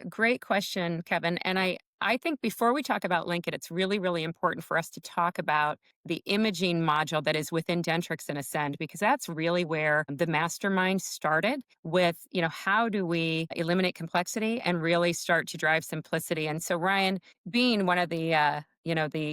Great question, Kevin. And I think before we talk about LinkIt, it's really, really important for us to talk about the imaging module that is within Dentrix and Ascend, because that's really where the mastermind started with, how do we eliminate complexity and really start to drive simplicity? And so, Ryan, being one of the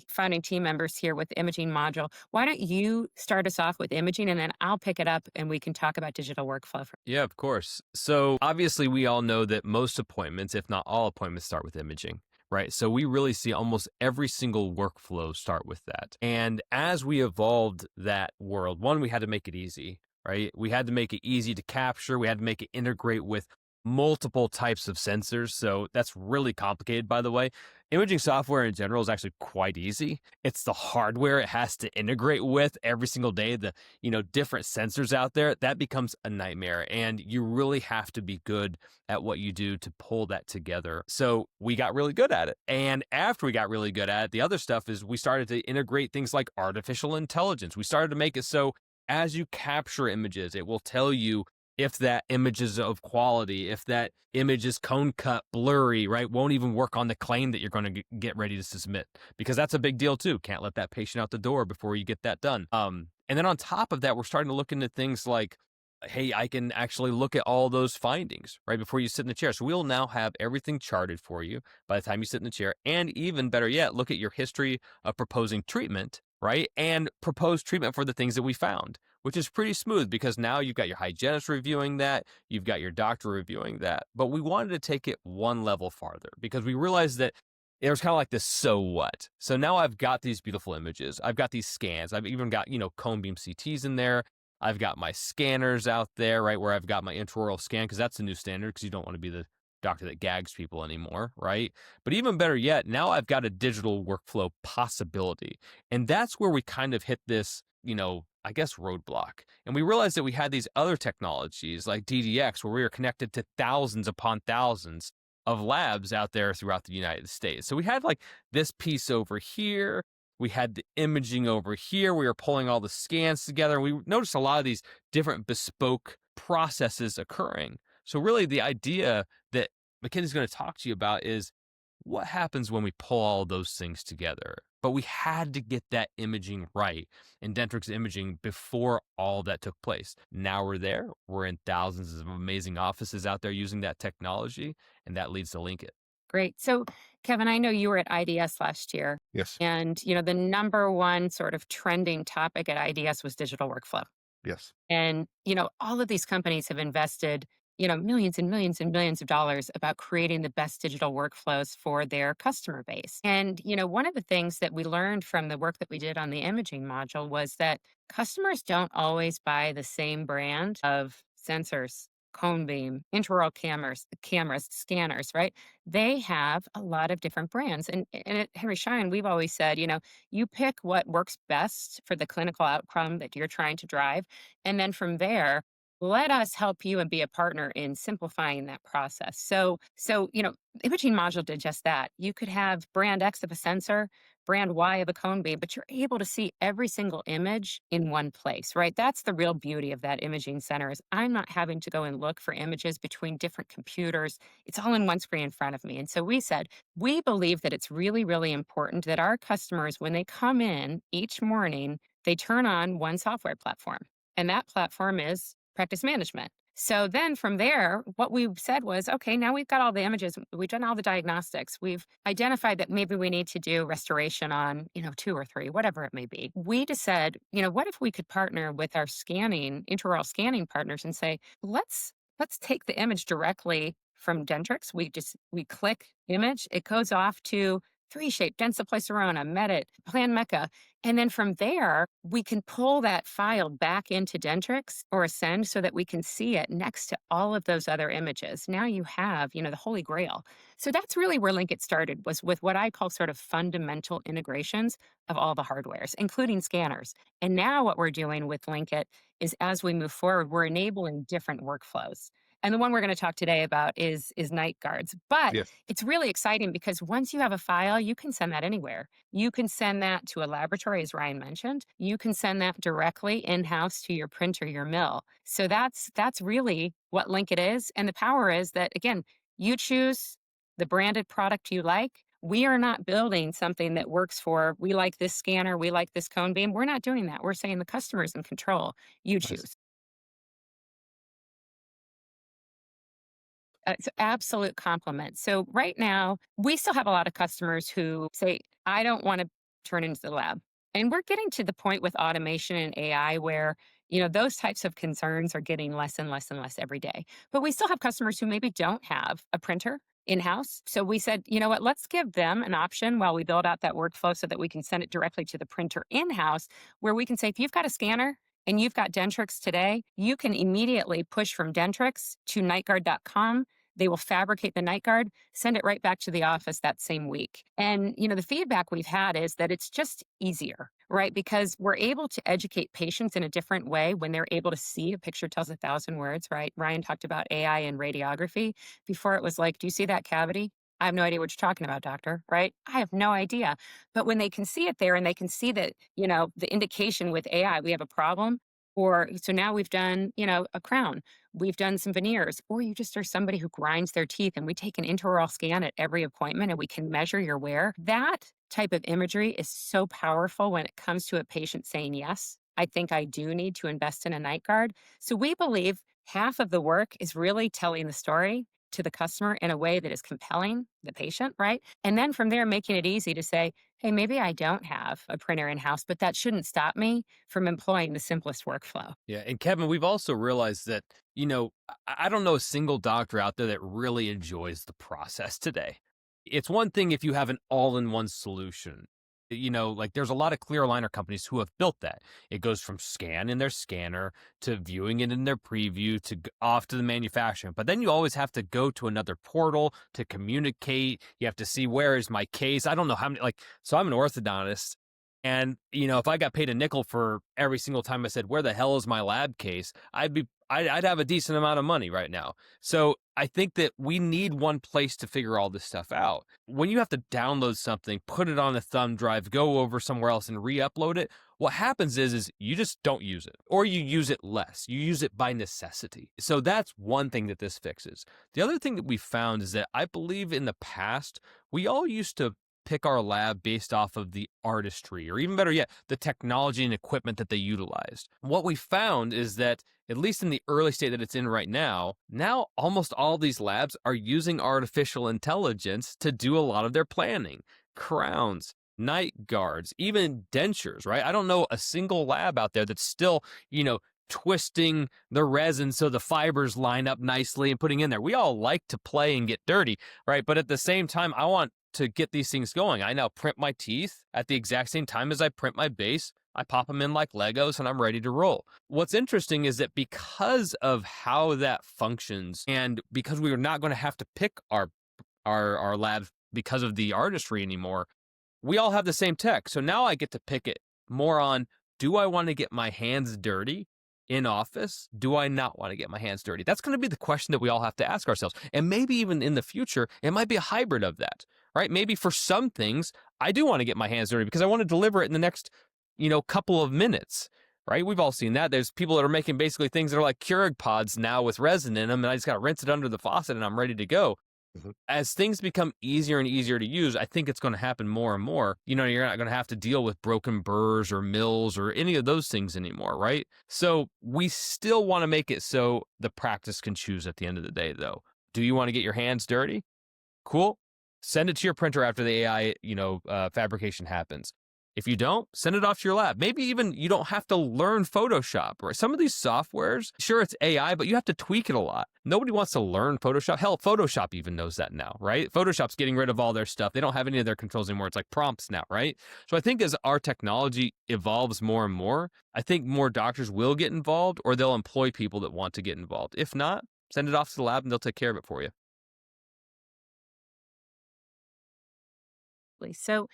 founding team members here with the imaging module, why don't you start us off with imaging and then I'll pick it up and we can talk about digital workflow. Yeah, of course. So obviously, we all know that most appointments, if not all appointments, start with imaging, right? So we really see almost every single workflow start with that. And as we evolved that world, one, we had to make it easy, right? We had to make it easy to capture. We had to make it integrate with multiple types of sensors. So that's really complicated, by the way. Imaging software in general is actually quite easy. It's the hardware it has to integrate with every single day, the different sensors out there, that becomes a nightmare. And you really have to be good at what you do to pull that together. So we got really good at it. And after we got really good at it, the other stuff is we started to integrate things like artificial intelligence. We started to make it so as you capture images, it will tell you if that image is of quality, if that image is cone cut, blurry, right, won't even work on the claim that you're going to get ready to submit, because that's a big deal too. Can't let that patient out the door before you get that done. And then on top of that, we're starting to look into things like, hey, I can actually look at all those findings right before you sit in the chair. So we'll now have everything charted for you by the time you sit in the chair. And even better yet, look at your history of proposing treatment, right? And propose treatment for the things that we found, which is pretty smooth because now you've got your hygienist reviewing that, you've got your doctor reviewing that. But we wanted to take it one level farther because we realized that it was kind of like this, so what? So now I've got these beautiful images. I've got these scans. I've even got, cone beam CTs in there. I've got my scanners out there, right, where I've got my intraoral scan, because that's the new standard, because you don't want to be the doctor that gags people anymore, right? But even better yet, now I've got a digital workflow possibility. And that's where we kind of hit this, I guess, roadblock. And we realized that we had these other technologies like DDX, where we were connected to thousands upon thousands of labs out there throughout the United States. So we had like this piece over here. We had the imaging over here. We were pulling all the scans together. And we noticed a lot of these different bespoke processes occurring. So really the idea that Mackenzie's going to talk to you about is what happens when we pull all those things together. But we had to get that imaging right in Dentrix imaging before all that took place. Now we're there. We're in thousands of amazing offices out there using that technology, and that leads to LinkIt. Great. So, Kevin, I know you were at IDS last year. Yes. And, the number one sort of trending topic at IDS was digital workflow. Yes. And, all of these companies have invested, millions and millions and millions of dollars about creating the best digital workflows for their customer base. And, one of the things that we learned from the work that we did on the imaging module was that customers don't always buy the same brand of sensors, cone beam, intraoral cameras, scanners, right? They have a lot of different brands. And at Henry Schein, we've always said, you pick what works best for the clinical outcome that you're trying to drive. And then from there, let us help you and be a partner in simplifying that process. So, imaging module did just that. You could have brand X of a sensor, brand Y of a cone beam, but you're able to see every single image in one place, right? That's the real beauty of that imaging center is I'm not having to go and look for images between different computers. It's all in one screen in front of me. And so we said, we believe that it's really, really important that our customers, when they come in each morning, they turn on one software platform. And that platform is practice management. So then from there, what we said was, okay, now we've got all the images. We've done all the diagnostics. We've identified that maybe we need to do restoration on, 2 or 3, whatever it may be. We just said, what if we could partner with our intraoral scanning partners and say, let's take the image directly from Dentrix. We click image. It goes off to 3Shape, Densiplicerona, Medit, Plan Mecca. And then from there, we can pull that file back into Dentrix or Ascend so that we can see it next to all of those other images. Now you have, the holy grail. So that's really where LinkIt started, was with what I call sort of fundamental integrations of all the hardwares, including scanners. And now what we're doing with LinkIt is as we move forward, we're enabling different workflows. And the one we're going to talk today about is night guards. But Yes. it's really exciting because once you have a file, you can send that anywhere. You can send that to a laboratory, as Ryan mentioned. You can send that directly in-house to your printer, your mill. So that's really what LinkIt is. And the power is that, again, you choose the branded product you like. We are not building something that works for, we like this scanner, we like this cone beam. We're not doing that. We're saying the customer's in control. You Nice. choose. It's an absolute compliment. So right now, we still have a lot of customers who say, I don't want to turn into the lab. And we're getting to the point with automation and AI where, those types of concerns are getting less and less and less every day. But we still have customers who maybe don't have a printer in-house. So we said, you know what, let's give them an option while we build out that workflow so that we can send it directly to the printer in-house, where we can say, if you've got a scanner and you've got Dentrix today, you can immediately push from Dentrix to nightguard.com. They will fabricate the night guard, send it right back to the office that same week. And, the feedback we've had is that it's just easier, right? Because we're able to educate patients in a different way when they're able to see a picture tells 1,000 words, right? Ryan talked about AI and radiography. Before it was like, do you see that cavity? I have no idea what you're talking about, doctor, right? I have no idea. But when they can see it there and they can see that, the indication with AI, we have a problem. Or so now we've done, a crown. We've done some veneers, or you just are somebody who grinds their teeth and we take an intraoral scan at every appointment and we can measure your wear. That type of imagery is so powerful when it comes to a patient saying, yes, I think I do need to invest in a night guard. So we believe half of the work is really telling the story to the customer in a way that is compelling the patient, right? And then from there, making it easy to say, hey, maybe I don't have a printer in house, but that shouldn't stop me from employing the simplest workflow. Yeah, and Kevin, we've also realized that, I don't know a single doctor out there that really enjoys the process today. It's one thing if you have an all-in-one solution. Like there's a lot of clear aligner companies who have built that. It goes from scan in their scanner to viewing it in their preview to off to the manufacturer. But then you always have to go to another portal to communicate. You have to see, where is my case? I don't know how many, so I'm an orthodontist. And, if I got paid a nickel for every single time I said, where the hell is my lab case? I'd have a decent amount of money right now. So I think that we need one place to figure all this stuff out. When you have to download something, put it on a thumb drive, go over somewhere else and re-upload it, what happens is you just don't use it, or you use it less. You use it by necessity. So that's one thing that this fixes. The other thing that we found is that I believe in the past, we all used to pick our lab based off of the artistry, or even better yet, the technology and equipment that they utilized. What we found is that, at least in the early state that it's in right now almost all these labs are using artificial intelligence to do a lot of their planning. Crowns, night guards, even dentures, right? I don't know a single lab out there that's still, twisting the resin so the fibers line up nicely and putting in there. We all like to play and get dirty, right? But at the same time, I want to get these things going. I now print my teeth at the exact same time as I print my base. I pop them in like Legos and I'm ready to roll. What's interesting is that because of how that functions, and because we are not going to have to pick our lab because of the artistry anymore, we all have the same tech. So now I get to pick it more on, do I want to get my hands dirty in office? Do I not want to get my hands dirty? That's going to be the question that we all have to ask ourselves. And maybe even in the future, it might be a hybrid of that, right? Maybe for some things, I do want to get my hands dirty because I want to deliver it in the next, couple of minutes, right? We've all seen that. There's people that are making basically things that are like Keurig pods now with resin in them, and I just got to rinse it under the faucet and I'm ready to go. As things become easier and easier to use, I think it's going to happen more and more. You're not going to have to deal with broken burrs or mills or any of those things anymore, right? So we still want to make it so the practice can choose at the end of the day, though. Do you want to get your hands dirty? Cool. Send it to your printer after the AI, fabrication happens. If you don't, send it off to your lab. Maybe even you don't have to learn Photoshop, right? Some of these softwares, sure, it's AI, but you have to tweak it a lot. Nobody wants to learn Photoshop. Hell, Photoshop even knows that now, right? Photoshop's getting rid of all their stuff. They don't have any of their controls anymore. It's like prompts now, right? So I think as our technology evolves more and more, I think more doctors will get involved, or they'll employ people that want to get involved. If not, send it off to the lab and they'll take care of it for you. So,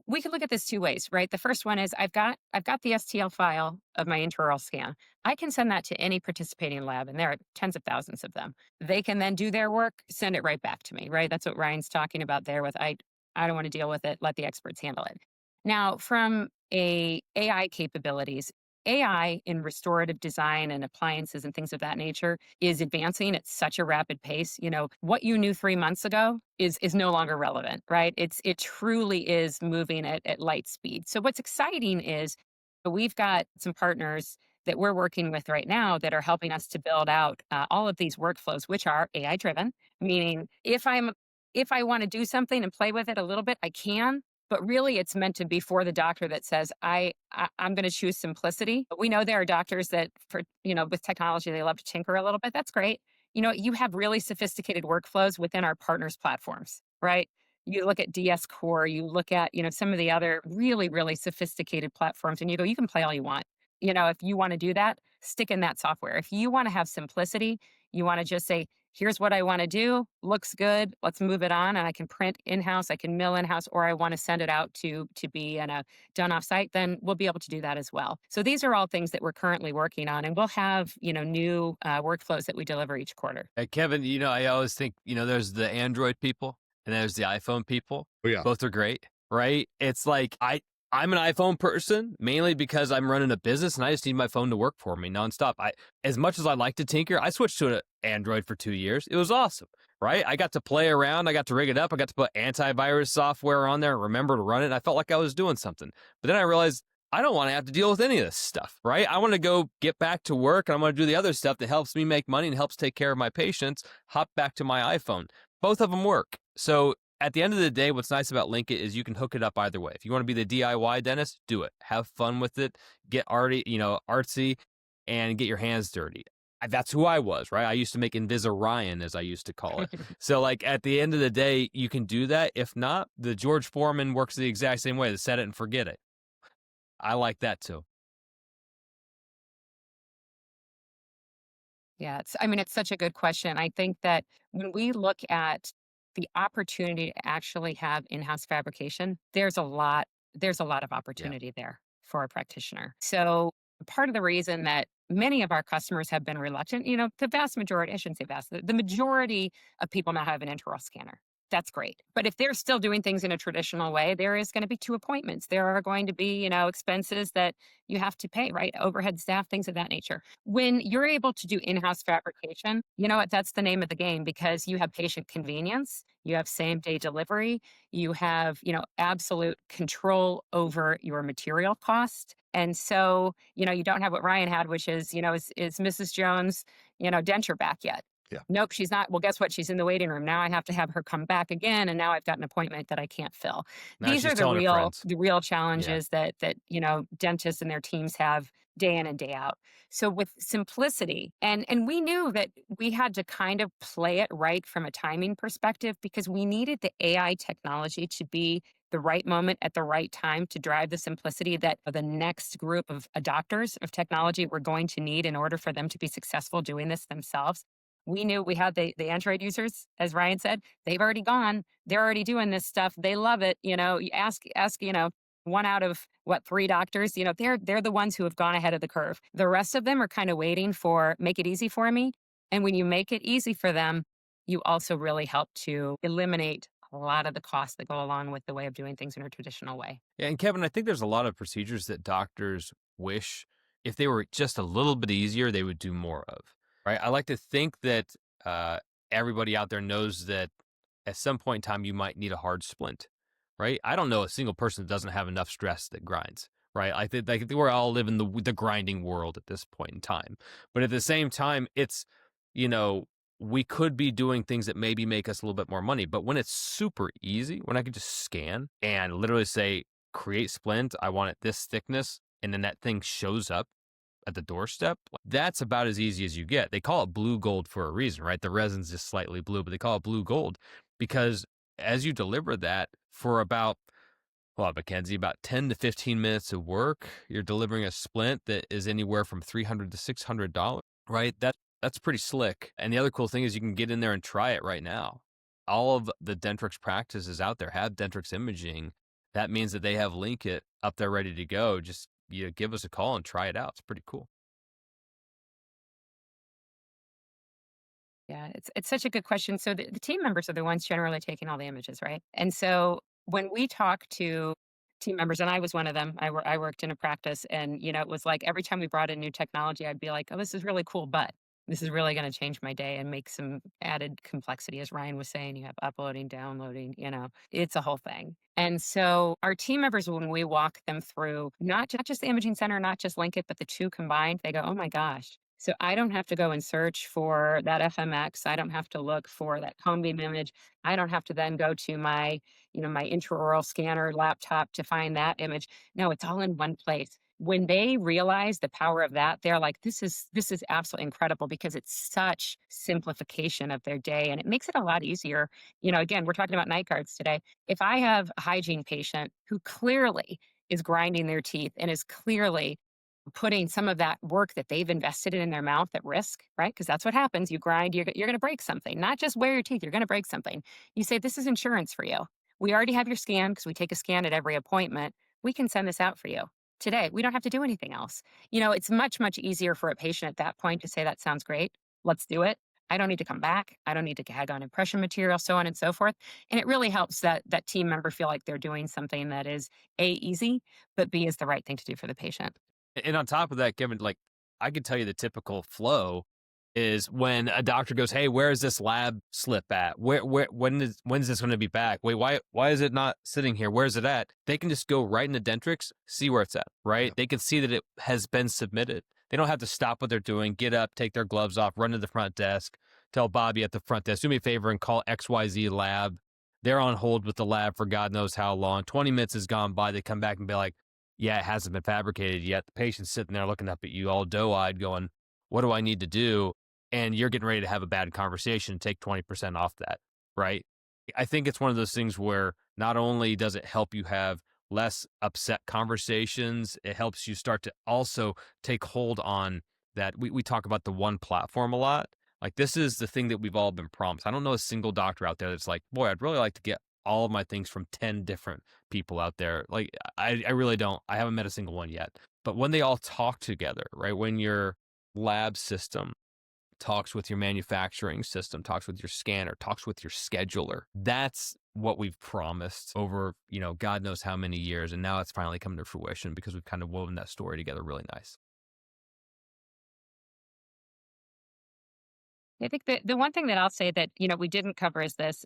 we could look at this two ways, right? The first one is I've got the STL file of my intraoral scan. I can send that to any participating lab, and there are tens of thousands of them. They can then do their work, send it right back to me, right? That's what Ryan's talking about there with I don't want to deal with it, let the experts handle it. Now, from a AI capabilities, AI in restorative design and appliances and things of that nature is advancing at such a rapid pace. What you knew 3 months ago is no longer relevant, right? It truly is moving at light speed. So what's exciting is we've got some partners that we're working with right now that are helping us to build out all of these workflows, which are AI driven. Meaning, if I want to do something and play with it a little bit, I can. But really, it's meant to be for the doctor that says, I'm going to choose simplicity. But we know there are doctors that, with technology, they love to tinker a little bit. That's great. You have really sophisticated workflows within our partners' platforms, right? You look at DS Core, you look at, some of the other really, really sophisticated platforms, and you go, you can play all you want. If you want to do that, stick in that software. If you want to have simplicity, you want to just say, here's what I want to do. Looks good. Let's move it on. And I can print in-house, I can mill in-house, or I want to send it out to be done off-site, then we'll be able to do that as well. So these are all things that we're currently working on, and we'll have, new workflows that we deliver each quarter. Kevin, I always think, there's the Android people and there's the iPhone people. Oh, yeah. Both are great, right? It's like I'm an iPhone person mainly because I'm running a business and I just need my phone to work for me nonstop. As much as I like to tinker, I switched to an Android for 2 years. It was awesome, right? I got to play around. I got to rig it up. I got to put antivirus software on there and remember to run it. And I felt like I was doing something. But then I realized I don't want to have to deal with any of this stuff, right? I want to go get back to work and I want to do the other stuff that helps me make money and helps take care of my patients. Hop back to my iPhone. Both of them work. So at the end of the day, what's nice about LinkIt is you can hook it up either way. If you want to be the DIY dentist, do it. Have fun with it. Get artsy, and get your hands dirty. That's who I was, right? I used to make Invis-Orion, as I used to call it. So, like, at the end of the day, you can do that. If not, the George Foreman works the exact same way. The set it and forget it. I like that too. Yeah, it's such a good question. I think that when we look at the opportunity to actually have in-house fabrication, there's a lot of Yeah. opportunity there for a practitioner. So part of the reason that many of our customers have been reluctant, the vast majority, I shouldn't say vast, the majority of people now have an intraoral scanner. That's great. But if they're still doing things in a traditional way, there is going to be 2 appointments. There are going to be, expenses that you have to pay, right? Overhead staff, things of that nature. When you're able to do in-house fabrication, you know what? That's the name of the game because you have patient convenience, you have same-day delivery, you have, absolute control over your material cost. And so, you don't have what Ryan had, which is, is Mrs. Jones, denture back yet? Yeah. Nope, she's not. Well, guess what? She's in the waiting room. Now I have to have her come back again, and now I've got an appointment that I can't fill. Now These she's are the telling her real friends. the real challenges that dentists and their teams have day in and day out. So with simplicity, and we knew that we had to kind of play it right from a timing perspective because we needed the AI technology to be the right moment at the right time to drive the simplicity that the next group of adopters of technology were going to need in order for them to be successful doing this themselves. We knew we had the Android users, as Ryan said, they've already gone. They're already doing this stuff. They love it. You ask, one out of what, 3 doctors, they're the ones who have gone ahead of the curve. The rest of them are kind of waiting for make it easy for me. And when you make it easy for them, you also really help to eliminate a lot of the costs that go along with the way of doing things in a traditional way. Yeah, and Kevin, I think there's a lot of procedures that doctors wish if they were just a little bit easier, they would do more of, right? I like to think that everybody out there knows that at some point in time you might need a hard splint, right? I don't know a single person that doesn't have enough stress that grinds, right? I think like we're all living the grinding world at this point in time, but at the same time, it's you know we could be doing things that maybe make us a little bit more money, but when it's super easy, when I could just scan and literally say create splint, I want it this thickness, and then that thing shows up at the doorstep, that's about as easy as you get. They call it blue gold for a reason, right? The resin's just slightly blue, but they call it blue gold because as you deliver that for about, well, Mackenzie, about 10 to 15 minutes of work, you're delivering a splint that is anywhere from $300 to $600, right? That's pretty slick. And the other cool thing is you can get in there and try it right now. All of the Dentrix practices out there have Dentrix imaging. That means that they have LinkIt up there ready to go. Just give us a call and try it out. It's pretty cool. Yeah, it's such a good question. So the team members are the ones generally taking all the images, right? And so when we talk to team members, and I was one of them. I worked in a practice, and it was like every time we brought in new technology, I'd be like, "Oh, this is really cool, but this is really going to change my day and make some added complexity." As Ryan was saying, you have uploading, downloading, it's a whole thing. And so our team members, when we walk them through not just the imaging center, not just LinkIt, but the two combined, they go, "Oh my gosh." So I don't have to go and search for that FMX. I don't have to look for that cone beam image. I don't have to then go to my intraoral scanner laptop to find that image. No, it's all in one place. When they realize the power of that, they're like, this is absolutely incredible because it's such simplification of their day and it makes it a lot easier. Again, we're talking about night guards today. If I have a hygiene patient who clearly is grinding their teeth and is clearly putting some of that work that they've invested in their mouth at risk, right? Because that's what happens. You grind, you're going to break something, not just wear your teeth, you're going to break something. You say, this is insurance for you. We already have your scan because we take a scan at every appointment. We can send this out for you today. We don't have to do anything else. It's much, much easier for a patient at that point to say, that sounds great. Let's do it. I don't need to come back. I don't need to tag on impression material, so on and so forth. And it really helps that team member feel like they're doing something that is A, easy, but B, is the right thing to do for the patient. And on top of that, Kevin, like I could tell you the typical flow is when a doctor goes, "Hey, where is this lab slip at? When's this going to be back? Wait, why is it not sitting here? Where's it at?" They can just go right into Dentrix, see where it's at, right? Yeah. They can see that it has been submitted. They don't have to stop what they're doing, get up, take their gloves off, run to the front desk, tell Bobby at the front desk, "Do me a favor and call XYZ lab." They're on hold with the lab for God knows how long. 20 minutes has gone by. They come back and be like, "Yeah, it hasn't been fabricated yet." The patient's sitting there looking up at you all doe-eyed going, "What do I need to do?" And you're getting ready to have a bad conversation and take 20% off that, right? I think it's one of those things where not only does it help you have less upset conversations, it helps you start to also take hold on that. We talk about the one platform a lot. Like, this is the thing that we've all been promised. I don't know a single doctor out there that's like, "Boy, I'd really like to get all of my things from 10 different people out there." Like, I really don't. I haven't met a single one yet. But when they all talk together, right? When your lab system talks with your manufacturing system, talks with your scanner, talks with your scheduler. That's what we've promised over, God knows how many years. And now it's finally come to fruition because we've kind of woven that story together really nice. I think the one thing that I'll say that, we didn't cover is this,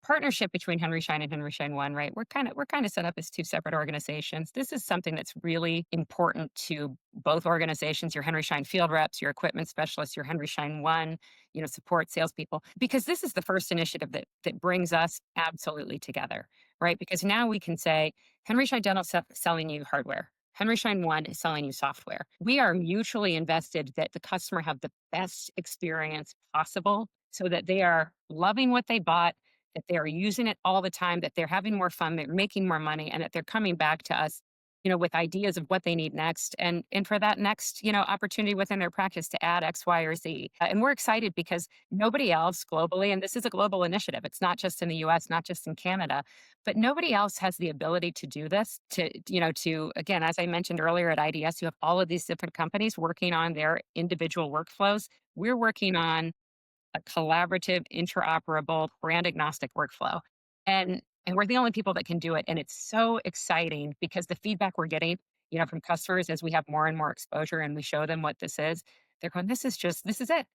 partnership between Henry Schein and Henry Schein One, right? We're kind of set up as two separate organizations. This is something that's really important to both organizations, your Henry Schein field reps, your equipment specialists, your Henry Schein One, support salespeople, because this is the first initiative that brings us absolutely together, right? Because now we can say Henry Schein Dental selling you hardware. Henry Schein One is selling you software. We are mutually invested that the customer have the best experience possible so that they are loving what they bought, that they are using it all the time, that they're having more fun, they're making more money, and that they're coming back to us, with ideas of what they need next and for that next, opportunity within their practice to add X, Y, or Z. And we're excited because nobody else globally, and this is a global initiative, it's not just in the US, not just in Canada, but nobody else has the ability to do this, to again, as I mentioned earlier at IDS, you have all of these different companies working on their individual workflows. We're working on a collaborative, interoperable, brand agnostic workflow. And we're the only people that can do it. And it's so exciting because the feedback we're getting, from customers as we have more and more exposure and we show them what this is, they're going, this is it.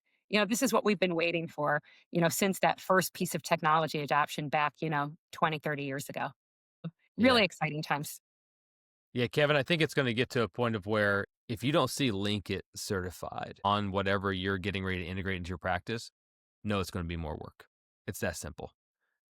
This is what we've been waiting for, since that first piece of technology adoption back, 20, 30 years ago. Yeah. Really exciting times. Yeah, Kevin, I think it's going to get to a point of where if you don't see LinkIt certified on whatever you're getting ready to integrate into your practice, no, it's going to be more work. It's that simple.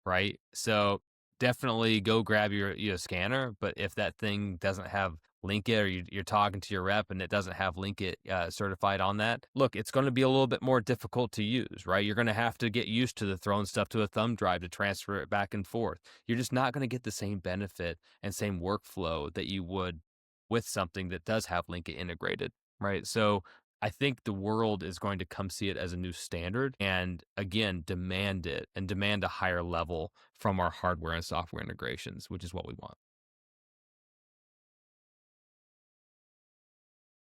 Right? So definitely go grab your scanner. But if that thing doesn't have LinkIt or you're talking to your rep and it doesn't have LinkIt certified on that, look, it's going to be a little bit more difficult to use, right? You're going to have to get used to the throwing stuff to a thumb drive to transfer it back and forth. You're just not going to get the same benefit and same workflow that you would with something that does have LinkIt integrated, right? So I think the world is going to come see it as a new standard and again, demand it and demand a higher level from our hardware and software integrations, which is what we want.